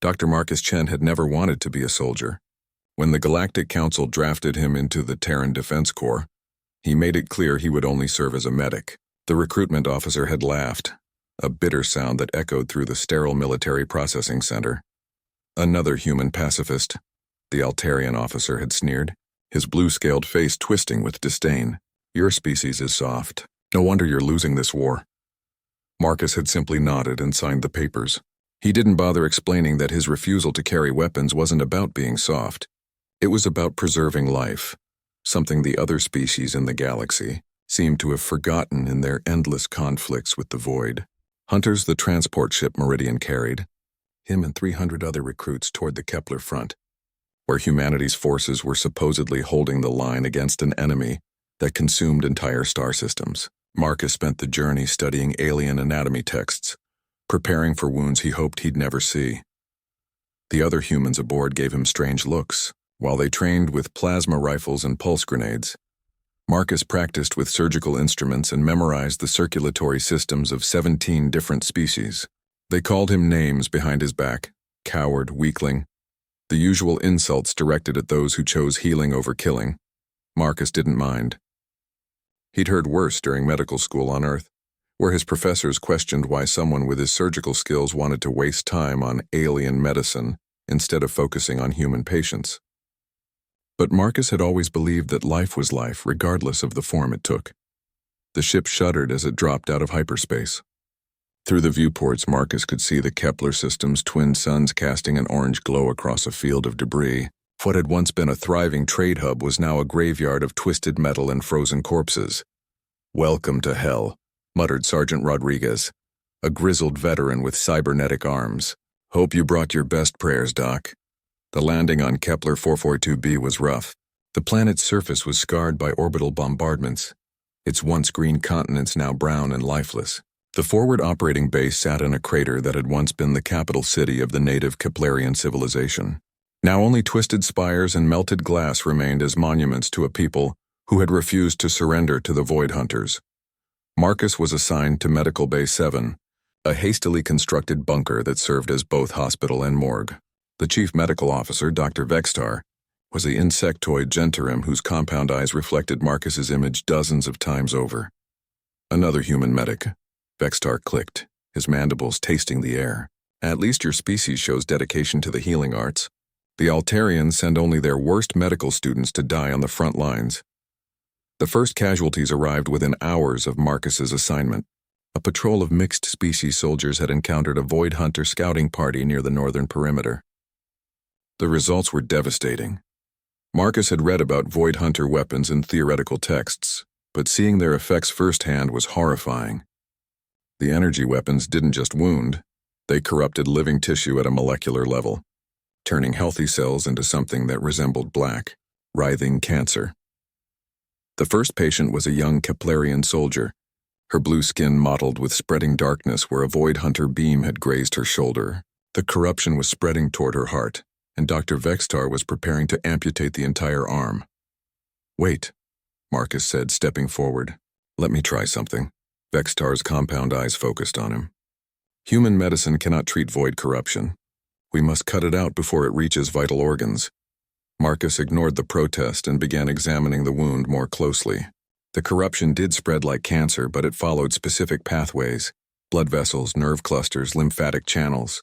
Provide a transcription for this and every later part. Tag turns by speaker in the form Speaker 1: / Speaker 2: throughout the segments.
Speaker 1: Dr. Marcus Chen had never wanted to be a soldier. When the Galactic Council drafted him into the Terran Defense Corps, he made it clear he would only serve as a medic. The recruitment officer had laughed, a bitter sound that echoed through the sterile military processing center. Another human pacifist, the Altarian officer had sneered, his blue-scaled face twisting with disdain. Your species is soft. No wonder you're losing this war. Marcus had simply nodded and signed the papers. He didn't bother explaining that his refusal to carry weapons wasn't about being soft. It was about preserving life, something the other species in the galaxy seemed to have forgotten in their endless conflicts with the Void. Hunters the transport ship Meridian carried, him and 300 other recruits toward the Kepler front, where humanity's forces were supposedly holding the line against an enemy that consumed entire star systems. Marcus spent the journey studying alien anatomy texts, preparing for wounds he hoped he'd never see. The other humans aboard gave him strange looks, while they trained with plasma rifles and pulse grenades. Marcus practiced with surgical instruments and memorized the circulatory systems of 17 different species. They called him names behind his back: coward, weakling, the usual insults directed at those who chose healing over killing. Marcus didn't mind. He'd heard worse during medical school on Earth, where his professors questioned why someone with his surgical skills wanted to waste time on alien medicine instead of focusing on human patients. But Marcus had always believed that life was life, regardless of the form it took. The ship shuddered as it dropped out of hyperspace. Through the viewports, Marcus could see the Kepler system's twin suns casting an orange glow across a field of debris. What had once been a thriving trade hub was now a graveyard of twisted metal and frozen corpses. "Welcome to hell," muttered Sergeant Rodriguez, a grizzled veteran with cybernetic arms. "Hope you brought your best prayers, Doc." The landing on Kepler 442b was rough. The planet's surface was scarred by orbital bombardments, its once green continents now brown and lifeless. The forward operating base sat in a crater that had once been the capital city of the native Keplerian civilization. Now only twisted spires and melted glass remained as monuments to a people who had refused to surrender to the Void Hunters. Marcus was assigned to Medical Bay 7, a hastily constructed bunker that served as both hospital and morgue. The chief medical officer, Dr. Vextar, was the insectoid gentirum whose compound eyes reflected Marcus's image dozens of times over. Another human medic. Vextar clicked, his mandibles tasting the air. "At least your species shows dedication to the healing arts. The Altarians send only their worst medical students to die on the front lines." The first casualties arrived within hours of Marcus's assignment. A patrol of mixed-species soldiers had encountered a Void Hunter scouting party near the northern perimeter. The results were devastating. Marcus had read about Void Hunter weapons in theoretical texts, but seeing their effects firsthand was horrifying. The energy weapons didn't just wound, they corrupted living tissue at a molecular level, turning healthy cells into something that resembled black, writhing cancer. The first patient was a young Keplerian soldier, her blue skin mottled with spreading darkness where a Void Hunter beam had grazed her shoulder. The corruption was spreading toward her heart, and Dr. Vextar was preparing to amputate the entire arm. "Wait," Marcus said, stepping forward. "Let me try something." Vextar's compound eyes focused on him. "Human medicine cannot treat void corruption. We must cut it out before it reaches vital organs." Marcus ignored the protest and began examining the wound more closely. The corruption did spread like cancer, but it followed specific pathways: blood vessels, nerve clusters, lymphatic channels.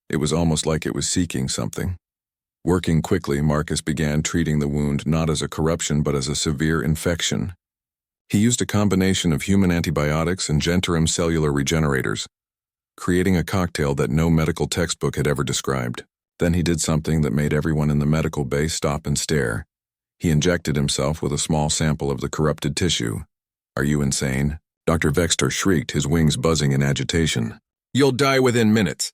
Speaker 1: It was almost like it was seeking something. Working quickly, Marcus began treating the wound not as a corruption but as a severe infection. He used a combination of human antibiotics and gentirum cellular regenerators, creating a cocktail that no medical textbook had ever described. Then he did something that made everyone in the medical bay stop and stare. He injected himself with a small sample of the corrupted tissue. "Are you insane?" Dr. Vextar shrieked, his wings buzzing in agitation. "You'll die within minutes."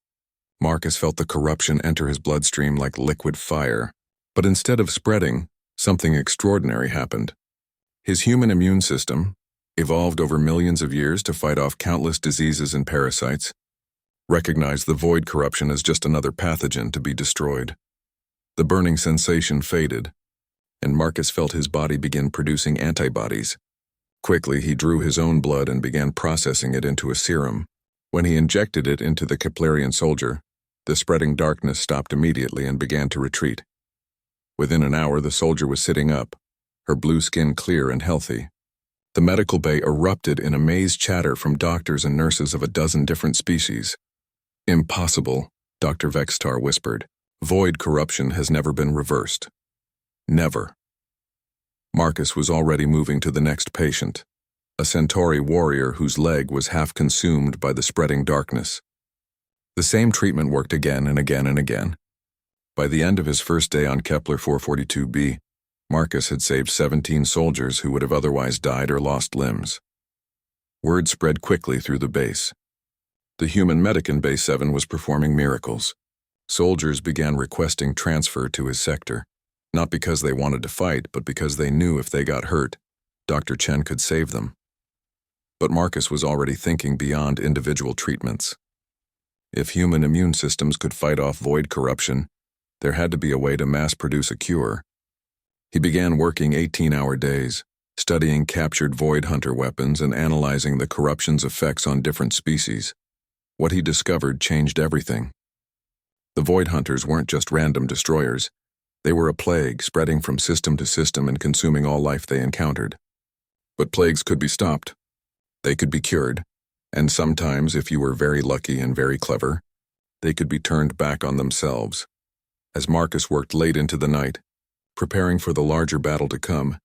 Speaker 1: Marcus felt the corruption enter his bloodstream like liquid fire. But instead of spreading, something extraordinary happened. His human immune system, evolved over millions of years to fight off countless diseases and parasites, recognized the void corruption as just another pathogen to be destroyed. The burning sensation faded, and Marcus felt his body begin producing antibodies. Quickly, he drew his own blood and began processing it into a serum. When he injected it into the Keplerian soldier, The spreading darkness stopped immediately and began to retreat. Within an hour, the soldier was sitting up, her blue skin clear and healthy. The medical bay erupted in amazed chatter from doctors and nurses of a dozen different species. "Impossible," Dr. Vextar whispered. "Void corruption has never been reversed." Never. Marcus was already moving to the next patient, a Centauri warrior whose leg was half consumed by the spreading darkness. The same treatment worked again and again and again. By the end of his first day on Kepler 442b, Marcus had saved 17 soldiers who would have otherwise died or lost limbs. Word spread quickly through the base. The human medic in Base 7 was performing miracles. Soldiers began requesting transfer to his sector, not because they wanted to fight, but because they knew if they got hurt, Dr. Chen could save them. But Marcus was already thinking beyond individual treatments. If human immune systems could fight off void corruption, there had to be a way to mass-produce a cure. He began working 18-hour days, studying captured void hunter weapons and analyzing the corruption's effects on different species. What he discovered changed everything. The void hunters weren't just random destroyers. They were a plague spreading from system to system and consuming all life they encountered. But plagues could be stopped. They could be cured. And sometimes, if you were very lucky and very clever, they could be turned back on themselves. As Marcus worked late into the night, preparing for the larger battle to come,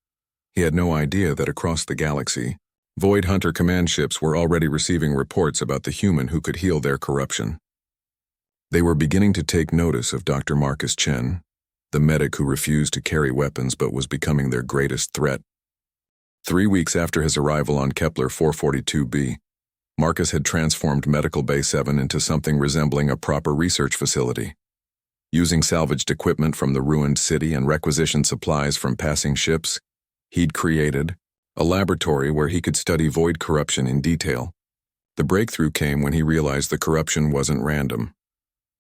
Speaker 1: he had no idea that across the galaxy, Void Hunter command ships were already receiving reports about the human who could heal their corruption. They were beginning to take notice of Dr. Marcus Chen, the medic who refused to carry weapons but was becoming their greatest threat. 3 weeks after his arrival on Kepler 442b, Marcus had transformed Medical Bay 7 into something resembling a proper research facility. Using salvaged equipment from the ruined city and requisitioned supplies from passing ships, he'd created a laboratory where he could study void corruption in detail. The breakthrough came when he realized the corruption wasn't random.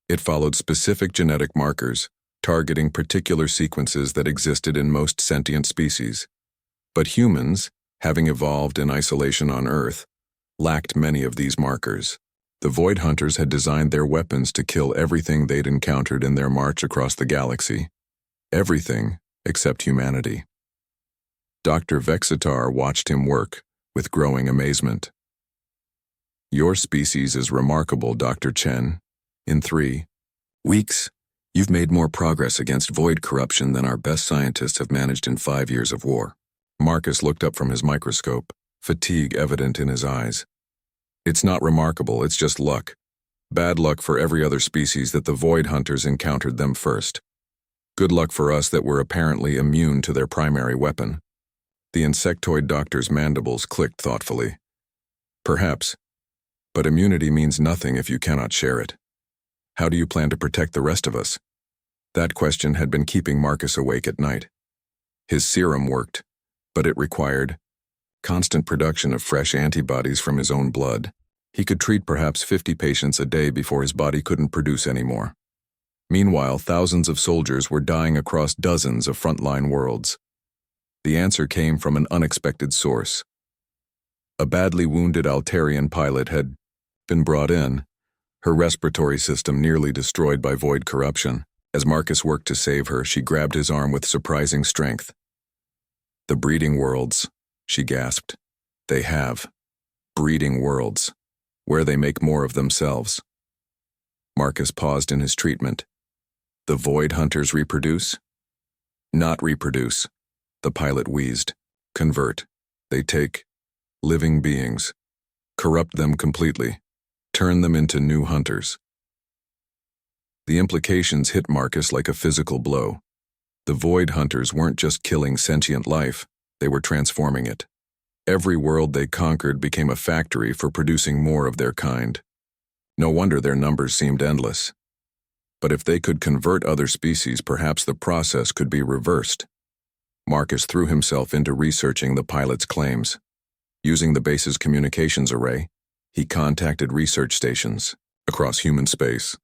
Speaker 1: It followed specific genetic markers, targeting particular sequences that existed in most sentient species. But humans, having evolved in isolation on Earth, lacked many of these markers. The Void Hunters had designed their weapons to kill everything they'd encountered in their march across the galaxy. Everything except humanity. Dr. Vexitar watched him work with growing amazement. "Your species is remarkable, Dr. Chen. In 3 weeks, you've made more progress against void corruption than our best scientists have managed in 5 years of war." Marcus looked up from his microscope, fatigue evident in his eyes. "It's not remarkable, it's just luck. Bad luck for every other species that the Void Hunters encountered them first. Good luck for us that we're apparently immune to their primary weapon." The insectoid doctor's mandibles clicked thoughtfully. "Perhaps. But immunity means nothing if you cannot share it. How do you plan to protect the rest of us?" That question had been keeping Marcus awake at night. His serum worked, but it required constant production of fresh antibodies from his own blood. He could treat perhaps 50 patients a day before his body couldn't produce anymore. Meanwhile, thousands of soldiers were dying across dozens of frontline worlds. The answer came from an unexpected source. A badly wounded Altarian pilot had been brought in, her respiratory system nearly destroyed by void corruption. As Marcus worked to save her, she grabbed his arm with surprising strength. "The breeding worlds," she gasped. "They have breeding worlds, where they make more of themselves." Marcus paused in his treatment. "The Void Hunters reproduce?" "Not reproduce," the pilot wheezed. "Convert. They take living beings, corrupt them completely, turn them into new hunters." The implications hit Marcus like a physical blow. The Void Hunters weren't just killing sentient life, they were transforming it. Every world they conquered became a factory for producing more of their kind. No wonder their numbers seemed endless. But if they could convert other species, perhaps the process could be reversed. Marcus threw himself into researching the pilot's claims. Using the base's communications array, he contacted research stations across human space,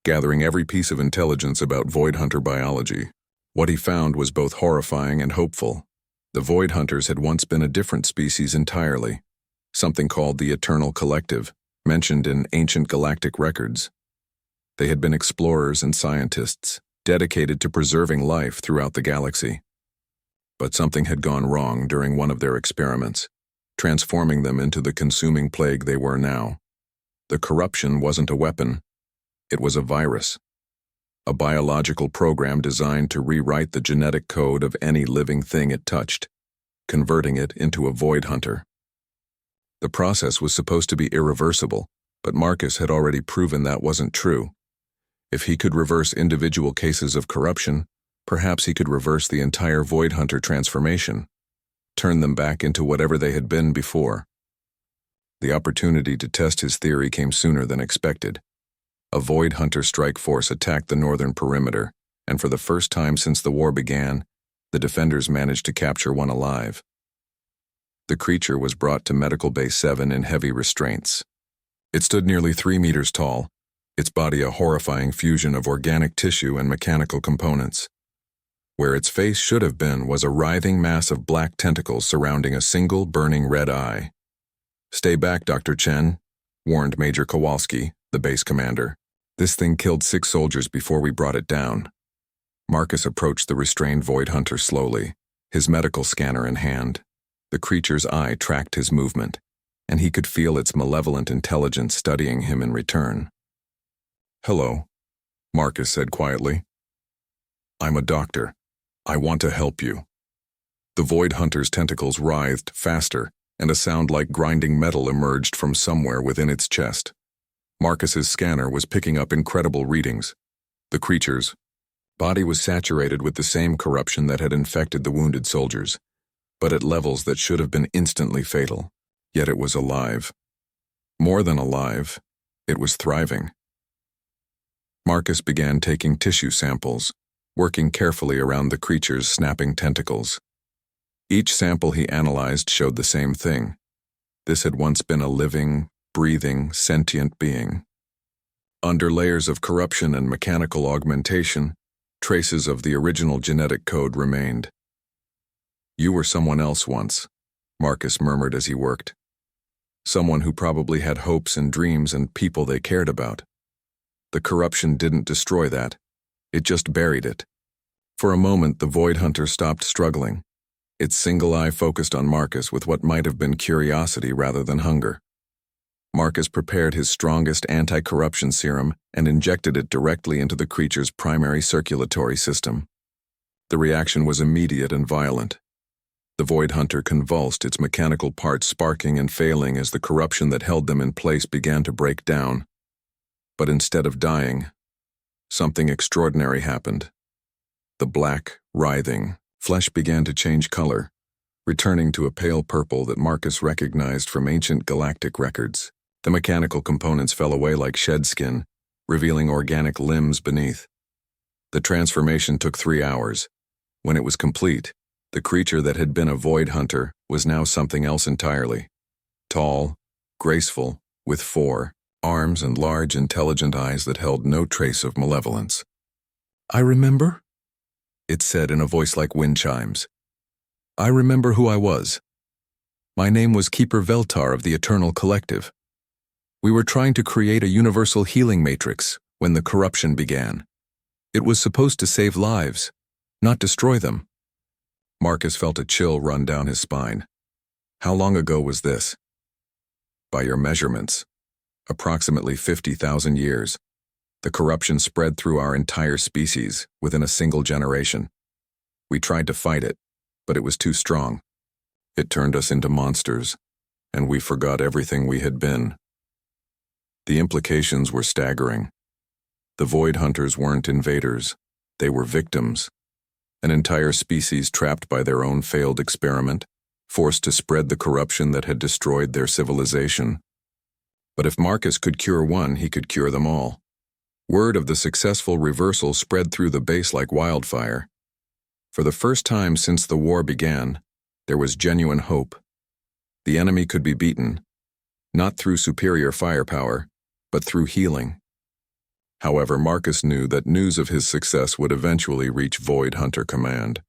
Speaker 1: gathering every piece of intelligence about Void Hunter biology. What he found was both horrifying and hopeful. The Void Hunters had once been a different species entirely, something called the Eternal Collective, mentioned in ancient galactic records. They had been explorers and scientists, dedicated to preserving life throughout the galaxy. But something had gone wrong during one of their experiments, transforming them into the consuming plague they were now. The corruption wasn't a weapon, it was a virus. A biological program designed to rewrite the genetic code of any living thing it touched, converting it into a void hunter. The process was supposed to be irreversible, but Marcus had already proven that wasn't true. If he could reverse individual cases of corruption, perhaps he could reverse the entire void hunter transformation, turn them back into whatever they had been before. The opportunity to test his theory came sooner than expected. A void hunter strike force attacked the northern perimeter, and for the first time since the war began, the defenders managed to capture one alive. The creature was brought to Medical Bay 7 in heavy restraints. It stood nearly 3 meters tall, its body a horrifying fusion of organic tissue and mechanical components. Where its face should have been was a writhing mass of black tentacles surrounding a single burning red eye. "Stay back, Dr. Chen," warned Major Kowalski, the base commander. "This thing killed 6 soldiers before we brought it down." Marcus approached the restrained void hunter slowly, his medical scanner in hand. The creature's eye tracked his movement, and he could feel its malevolent intelligence studying him in return. "Hello," Marcus said quietly. "I'm a doctor. I want to help you." The void hunter's tentacles writhed faster, and a sound like grinding metal emerged from somewhere within its chest. Marcus's scanner was picking up incredible readings. The creature's body was saturated with the same corruption that had infected the wounded soldiers, but at levels that should have been instantly fatal. Yet it was alive. More than alive, it was thriving. Marcus began taking tissue samples, working carefully around the creature's snapping tentacles. Each sample he analyzed showed the same thing. This had once been a living, breathing, sentient being. Under layers of corruption and mechanical augmentation, traces of the original genetic code remained. "You were someone else once," Marcus murmured as he worked. "Someone who probably had hopes and dreams and people they cared about. The corruption didn't destroy that. It just buried it." For a moment, the void hunter stopped struggling. Its single eye focused on Marcus with what might have been curiosity rather than hunger. Marcus prepared his strongest anti-corruption serum and injected it directly into the creature's primary circulatory system. The reaction was immediate and violent. The void hunter convulsed, its mechanical parts sparking and failing as the corruption that held them in place began to break down. But instead of dying, something extraordinary happened. The black, writhing flesh began to change color, returning to a pale purple that Marcus recognized from ancient galactic records. The mechanical components fell away like shed skin, revealing organic limbs beneath. The transformation took 3 hours. When it was complete, the creature that had been a void hunter was now something else entirely. Tall, graceful, with 4 arms and large, intelligent eyes that held no trace of malevolence. "I remember," it said in a voice like wind chimes. "I remember who I was. My name was Keeper Veltar of the Eternal Collective. We were trying to create a universal healing matrix when the corruption began. It was supposed to save lives, not destroy them." Marcus felt a chill run down his spine. How long ago was this? By your measurements, approximately 50,000 years. The corruption spread through our entire species within a single generation. We tried to fight it, but it was too strong. It turned us into monsters, and we forgot everything we had been. The implications were staggering. The void hunters weren't invaders, they were victims. An entire species trapped by their own failed experiment, forced to spread the corruption that had destroyed their civilization. But if Marcus could cure one, he could cure them all. Word of the successful reversal spread through the base like wildfire. For the first time since the war began, there was genuine hope. The enemy could be beaten, not through superior firepower, but through healing. However, Marcus knew that news of his success would eventually reach Void Hunter Command.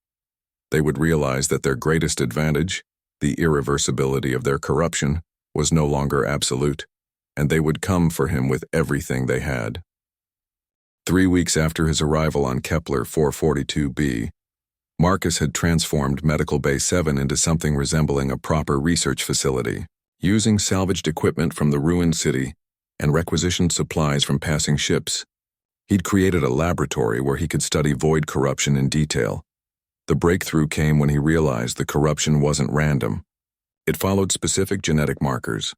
Speaker 1: They would realize that their greatest advantage, the irreversibility of their corruption, was no longer absolute, and they would come for him with everything they had. 3 weeks after his arrival on Kepler 442b, Marcus had transformed Medical Bay 7 into something resembling a proper research facility. Using salvaged equipment from the ruined city and requisitioned supplies from passing ships, he'd created a laboratory where he could study void corruption in detail. The breakthrough came when he realized the corruption wasn't random. It followed specific genetic markers,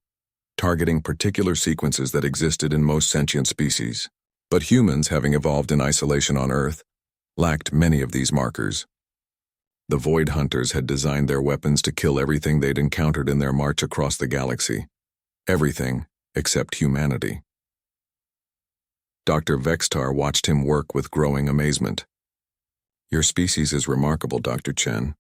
Speaker 1: targeting particular sequences that existed in most sentient species. But humans, having evolved in isolation on Earth, lacked many of these markers. The Void Hunters had designed their weapons to kill everything they'd encountered in their march across the galaxy. Everything except humanity. Dr. Vextar watched him work with growing amazement. "Your species is remarkable, Dr. Chen.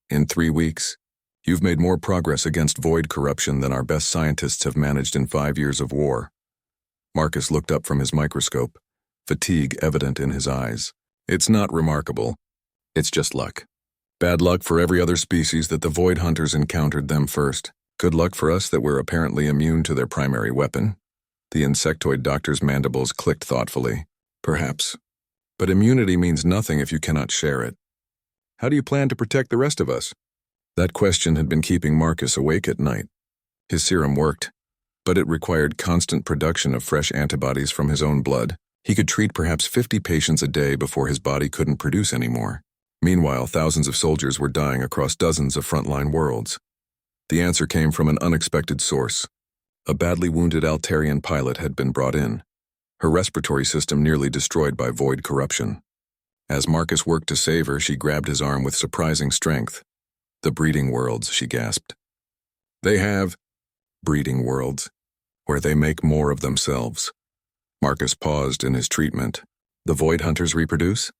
Speaker 1: In 3 weeks, you've made more progress against void corruption than our best scientists have managed in 5 years of war." Marcus looked up from his microscope, fatigue evident in his eyes. "It's not remarkable. It's just luck. Bad luck for every other species that the Void Hunters encountered them first. Good luck for us that we're apparently immune to their primary weapon." The insectoid doctor's mandibles clicked thoughtfully. "Perhaps. But immunity means nothing if you cannot share it. How do you plan to protect the rest of us?" That question had been keeping Marcus awake at night. His serum worked, but it required constant production of fresh antibodies from his own blood. He could treat perhaps 50 patients a day before his body couldn't produce anymore. Meanwhile, thousands of soldiers were dying across dozens of frontline worlds. The answer came from an unexpected source. A badly wounded Altarian pilot had been brought in, her respiratory system nearly destroyed by void corruption. As Marcus worked to save her, she grabbed his arm with surprising strength. "The breeding worlds," she gasped. "They have breeding worlds, where they make more of themselves." Marcus paused in his treatment. "The Void Hunters reproduce?"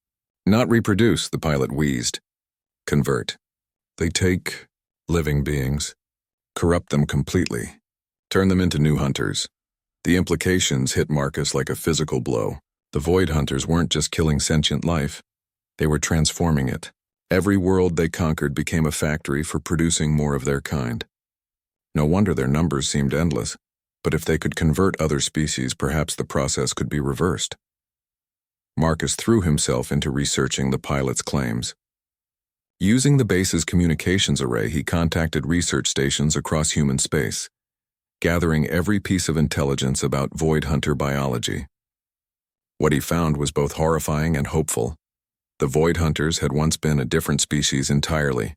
Speaker 1: "Not reproduce," the pilot wheezed. "Convert. They take living beings, corrupt them completely, turn them into new hunters." The implications hit Marcus like a physical blow. The Void Hunters weren't just killing sentient life, they were transforming it. Every world they conquered became a factory for producing more of their kind. No wonder their numbers seemed endless, but if they could convert other species, perhaps the process could be reversed. Marcus threw himself into researching the pilot's claims. Using the base's communications array, he contacted research stations across human space, gathering every piece of intelligence about Void Hunter biology. What he found was both horrifying and hopeful. The Void Hunters had once been a different species entirely,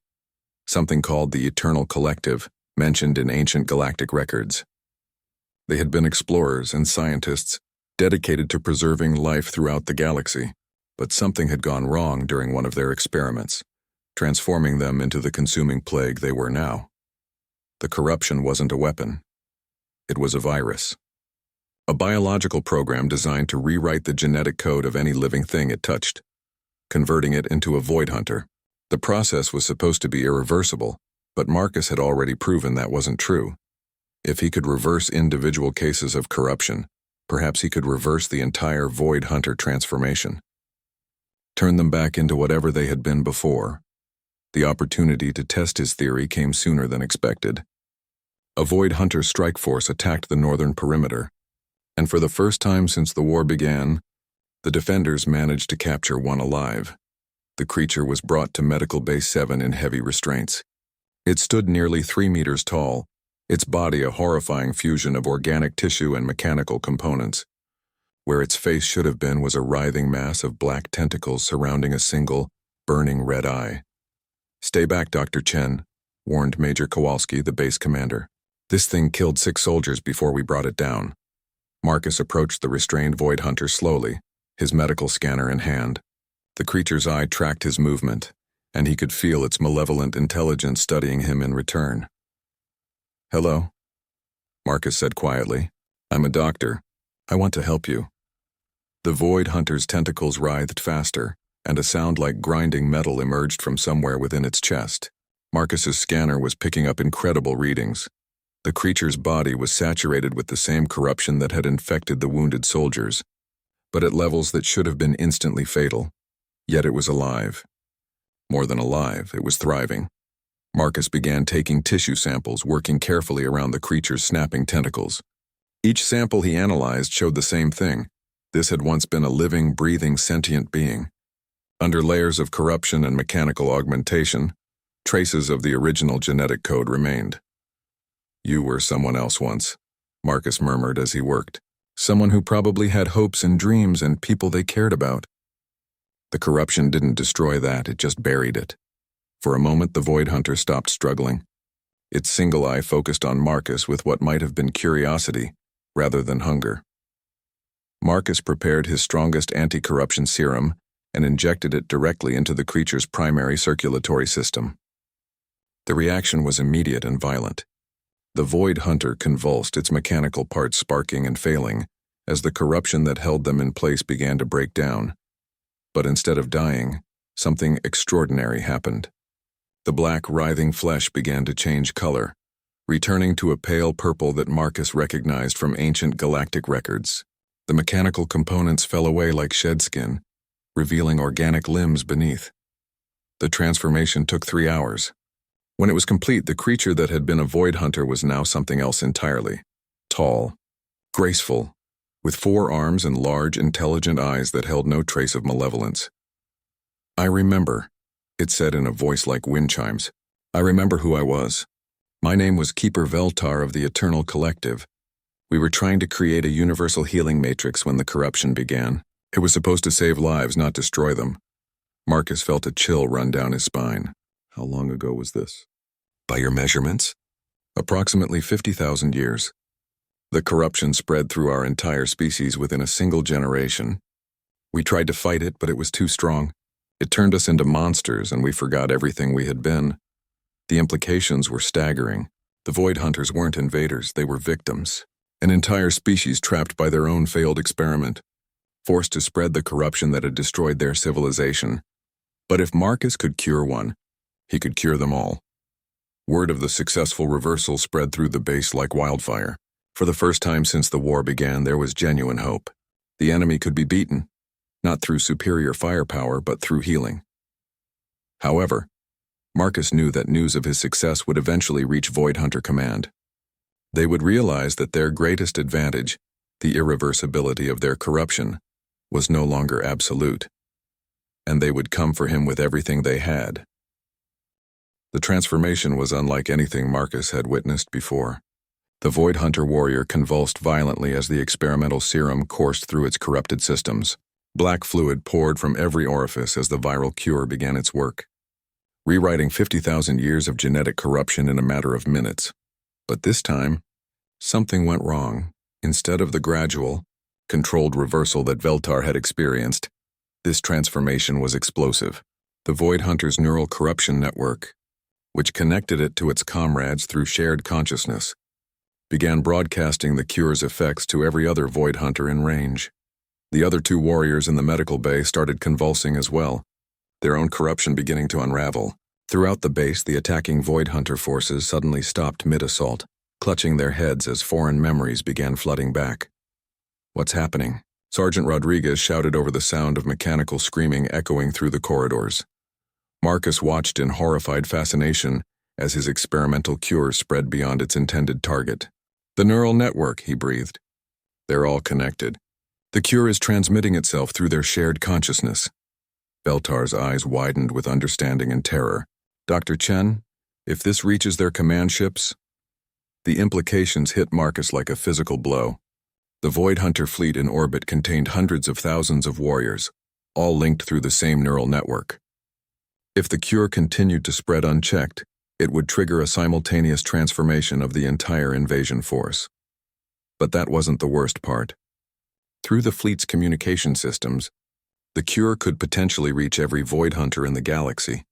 Speaker 1: something called the Eternal Collective, mentioned in ancient galactic records. They had been explorers and scientists dedicated to preserving life throughout the galaxy, but something had gone wrong during one of their experiments, transforming them into the consuming plague they were now. The corruption wasn't a weapon. It was a virus. A biological program designed to rewrite the genetic code of any living thing it touched, converting it into a Void Hunter. The process was supposed to be irreversible, but Marcus had already proven that wasn't true. If he could reverse individual cases of corruption, perhaps he could reverse the entire Void Hunter transformation. Turn them back into whatever they had been before. The opportunity to test his theory came sooner than expected. A Void Hunter strike force attacked the northern perimeter, and for the first time since the war began, the defenders managed to capture one alive. The creature was brought to Medical Base 7 in heavy restraints. It stood nearly 3 meters tall, its body a horrifying fusion of organic tissue and mechanical components. Where its face should have been was a writhing mass of black tentacles surrounding a single, burning red eye. "Stay back, Dr. Chen," warned Major Kowalski, the base commander. "This thing killed 6 soldiers before we brought it down." Marcus approached the restrained Void Hunter slowly, his medical scanner in hand. The creature's eye tracked his movement, and he could feel its malevolent intelligence studying him in return. "Hello," Marcus said quietly. "I'm a doctor. I want to help you." The Void Hunter's tentacles writhed faster, and a sound like grinding metal emerged from somewhere within its chest. Marcus's scanner was picking up incredible readings. The creature's body was saturated with the same corruption that had infected the wounded soldiers, but at levels that should have been instantly fatal. Yet it was alive. More than alive, it was thriving. Marcus began taking tissue samples, working carefully around the creature's snapping tentacles. Each sample he analyzed showed the same thing: This had once been a living, breathing, sentient being. Under layers of corruption and mechanical augmentation, traces of the original genetic code remained. "You were someone else once," Marcus murmured as he worked. "Someone who probably had hopes and dreams and people they cared about." The corruption didn't destroy that, it just buried it. For a moment, the Void Hunter stopped struggling. Its single eye focused on Marcus with what might have been curiosity, rather than hunger. Marcus prepared his strongest anti-corruption serum and injected it directly into the creature's primary circulatory system. The reaction was immediate and violent. The Void Hunter convulsed, its mechanical parts sparking and failing, as the corruption that held them in place began to break down. But instead of dying, something extraordinary happened. The black, writhing flesh began to change color, returning to a pale purple that Marcus recognized from ancient galactic records. The mechanical components fell away like shed skin, revealing organic limbs beneath. The transformation took 3 hours. When it was complete, the creature that had been a Void Hunter was now something else entirely. Tall, graceful, with 4 arms and large, intelligent eyes that held no trace of malevolence. "I remember," it said in a voice like wind chimes. "I remember who I was. My name was Keeper Veltar of the Eternal Collective. We were trying to create a universal healing matrix when the corruption began. It was supposed to save lives, not destroy them." Marcus felt a chill run down his spine. How long ago was this? By your measurements? Approximately 50,000 years. The corruption spread through our entire species within a single generation. We tried to fight it, but it was too strong. It turned us into monsters, and we forgot everything we had been. The implications were staggering. The Void Hunters weren't invaders, they were victims. An entire species trapped by their own failed experiment, forced to spread the corruption that had destroyed their civilization. But if Marcus could cure one, he could cure them all. Word of the successful reversal spread through the base like wildfire. For the first time since the war began, there was genuine hope. The enemy could be beaten, not through superior firepower, but through healing. However, Marcus knew that news of his success would eventually reach Void Hunter Command. They would realize that their greatest advantage, the irreversibility of their corruption, was no longer absolute, and they would come for him with everything they had. The transformation was unlike anything Marcus had witnessed before. The Void Hunter warrior convulsed violently as the experimental serum coursed through its corrupted systems. Black fluid poured from every orifice as the viral cure began its work, rewriting 50,000 years of genetic corruption in a matter of minutes. But this time, something went wrong. Instead of the gradual, controlled reversal that Veltar had experienced, this transformation was explosive. The Void Hunter's neural corruption network, which connected it to its comrades through shared consciousness, began broadcasting the cure's effects to every other Void Hunter in range. The other 2 warriors in the medical bay started convulsing as well, their own corruption beginning to unravel. Throughout the base, the attacking Void Hunter forces suddenly stopped mid-assault, clutching their heads as foreign memories began flooding back. "What's happening?" Sergeant Rodriguez shouted over the sound of mechanical screaming echoing through the corridors. Marcus watched in horrified fascination as his experimental cure spread beyond its intended target. "The neural network," he breathed. "They're all connected. The cure is transmitting itself through their shared consciousness." Veltar's eyes widened with understanding and terror. "Dr. Chen, if this reaches their command ships..." The implications hit Marcus like a physical blow. The Void Hunter fleet in orbit contained hundreds of thousands of warriors, all linked through the same neural network. If the cure continued to spread unchecked, it would trigger a simultaneous transformation of the entire invasion force. But that wasn't the worst part. Through the fleet's communication systems, the cure could potentially reach every Void Hunter in the galaxy.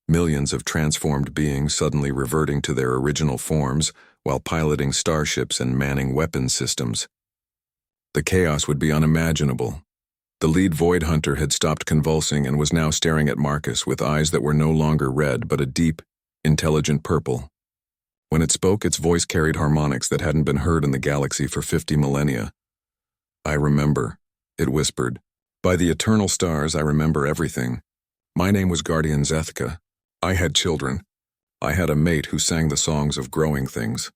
Speaker 1: Millions of transformed beings suddenly reverting to their original forms while piloting starships and manning weapons systems. The chaos would be unimaginable. The lead Void Hunter had stopped convulsing and was now staring at Marcus with eyes that were no longer red but a deep, intelligent purple. When it spoke, its voice carried harmonics that hadn't been heard in the galaxy for 50 millennia. "I remember," it whispered. "By the eternal stars, I remember everything. My name was Guardian Zethka. I had children. I had a mate who sang the songs of growing things.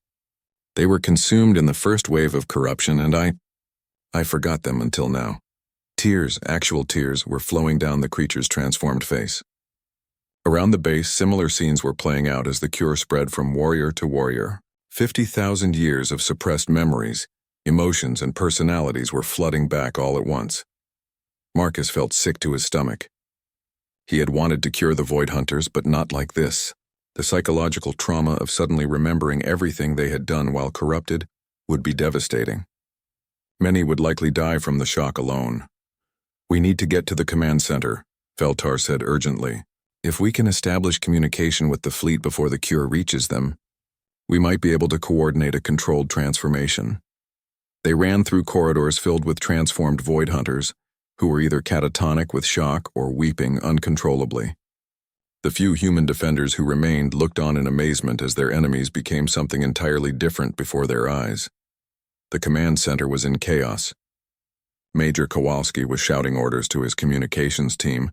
Speaker 1: They were consumed in the first wave of corruption, and I forgot them until now. Tears, actual tears, were flowing down the creature's transformed face. Around the base, similar scenes were playing out as the cure spread from warrior to warrior. 50,000 years of suppressed memories, emotions, and personalities were flooding back all at once. Marcus felt sick to his stomach. He had wanted to cure the Void Hunters, but not like this. The psychological trauma of suddenly remembering everything they had done while corrupted would be devastating. Many would likely die from the shock alone. "We need to get to the command center," Feltar said urgently. "If we can establish communication with the fleet before the cure reaches them, we might be able to coordinate a controlled transformation." They ran through corridors filled with transformed Void Hunters, who were either catatonic with shock or weeping uncontrollably. The few human defenders who remained looked on in amazement as their enemies became something entirely different before their eyes. The command center was in chaos. Major Kowalski was shouting orders to his communications team,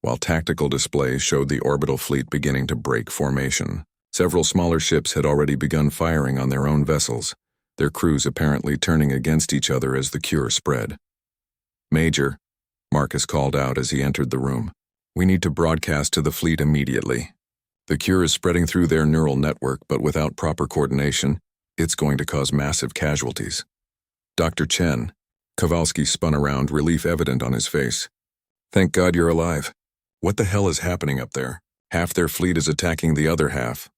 Speaker 1: while tactical displays showed the orbital fleet beginning to break formation. Several smaller ships had already begun firing on their own vessels, their crews apparently turning against each other as the cure spread. "Major," Marcus called out as he entered the room, "we need to broadcast to the fleet immediately. The cure is spreading through their neural network, but without proper coordination, it's going to cause massive casualties." "Dr. Chen," Kowalski spun around, relief evident on his face. "Thank God you're alive. What the hell is happening up there? Half their fleet is attacking the other half."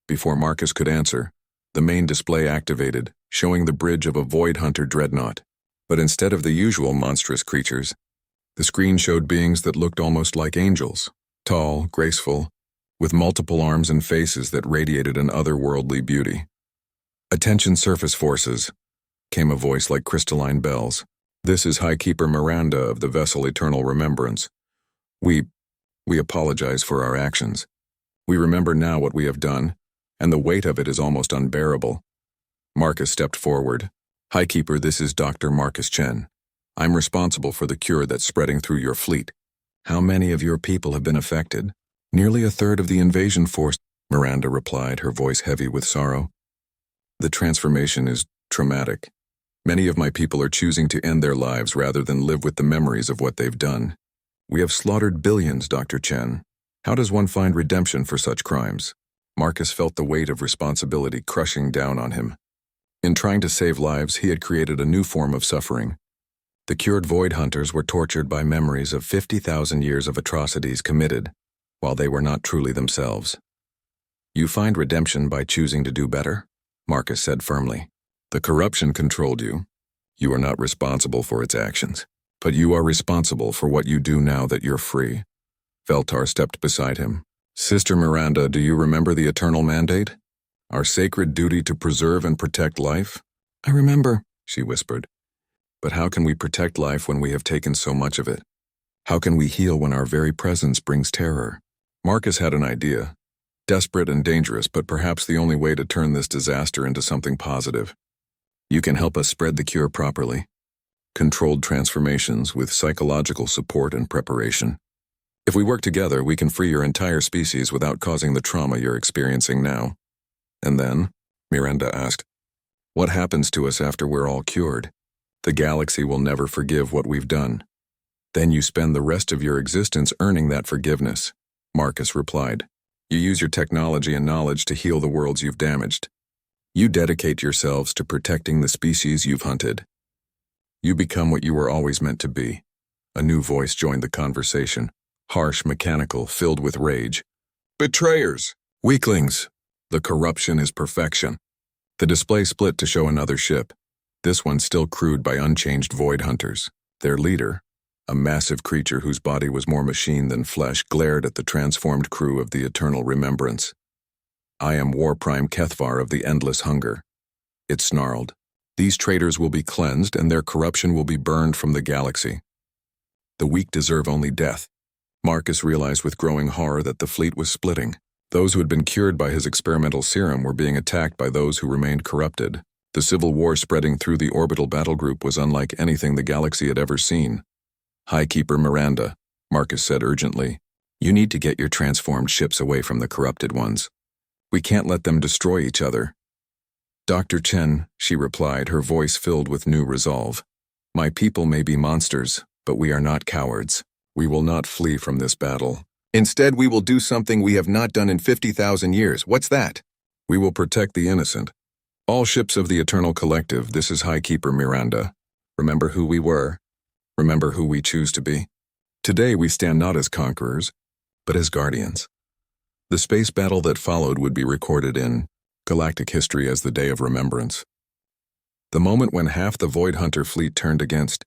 Speaker 1: Before Marcus could answer, the main display activated, showing the bridge of a Void Hunter dreadnought. But instead of the usual monstrous creatures, the screen showed beings that looked almost like angels, tall, graceful, with multiple arms and faces that radiated an otherworldly beauty. "Attention surface forces," came a voice like crystalline bells. "This is Highkeeper Miranda of the vessel Eternal Remembrance. We apologize for our actions. We remember now what we have done, and the weight of it is almost unbearable." Marcus stepped forward. "Highkeeper, this is Dr. Marcus Chen. I'm responsible for the cure that's spreading through your fleet. How many of your people have been affected?" "Nearly a third of the invasion force," Miranda replied, her voice heavy with sorrow. "The transformation is traumatic. Many of my people are choosing to end their lives rather than live with the memories of what they've done. We have slaughtered billions, Dr. Chen. How does one find redemption for such crimes?" Marcus felt the weight of responsibility crushing down on him. In trying to save lives, he had created a new form of suffering. The cured Void Hunters were tortured by memories of 50,000 years of atrocities committed, while they were not truly themselves. "You find redemption by choosing to do better?" Marcus said firmly. "The corruption controlled you. You are not responsible for its actions. But you are responsible for what you do now that you're free." Feltar stepped beside him. "Sister Miranda, do you remember the eternal mandate? Our sacred duty to preserve and protect life?" "I remember," she whispered. "But how can we protect life when we have taken so much of it? How can we heal when our very presence brings terror?" Marcus had an idea. Desperate and dangerous, but perhaps the only way to turn this disaster into something positive. "You can help us spread the cure properly. Controlled transformations with psychological support and preparation. If we work together, we can free your entire species without causing the trauma you're experiencing now." "And then?" Miranda asked. "What happens to us after we're all cured? The galaxy will never forgive what we've done." "Then you spend the rest of your existence earning that forgiveness," Marcus replied. "You use your technology and knowledge to heal the worlds you've damaged. You dedicate yourselves to protecting the species you've hunted. You become what you were always meant to be." A new voice joined the conversation, harsh, mechanical, filled with rage. "Betrayers! Weaklings! The corruption is perfection." The display split to show another ship, this one still crewed by unchanged Void Hunters. Their leader, a massive creature whose body was more machine than flesh, glared at the transformed crew of the Eternal Remembrance. "I am War Prime Kethvar of the Endless Hunger," it snarled. "These traitors will be cleansed and their corruption will be burned from the galaxy. The weak deserve only death." Marcus realized with growing horror that the fleet was splitting. Those who had been cured by his experimental serum were being attacked by those who remained corrupted. The civil war spreading through the orbital battle group was unlike anything the galaxy had ever seen. "Highkeeper Miranda," Marcus said urgently, "you need to get your transformed ships away from the corrupted ones. We can't let them destroy each other." "Dr. Chen," she replied, her voice filled with new resolve. "My people may be monsters, But we are not cowards. We will not flee from this battle. Instead, we will do something we have not done in 50,000 years. What's that? We will protect the innocent. All ships of the Eternal Collective, this is Highkeeper Miranda. Remember who we were. Remember who we choose to be. Today we stand not as conquerors, but as guardians. The space battle that followed would be recorded in galactic history as the Day of Remembrance. The moment when half the Void Hunter fleet turned against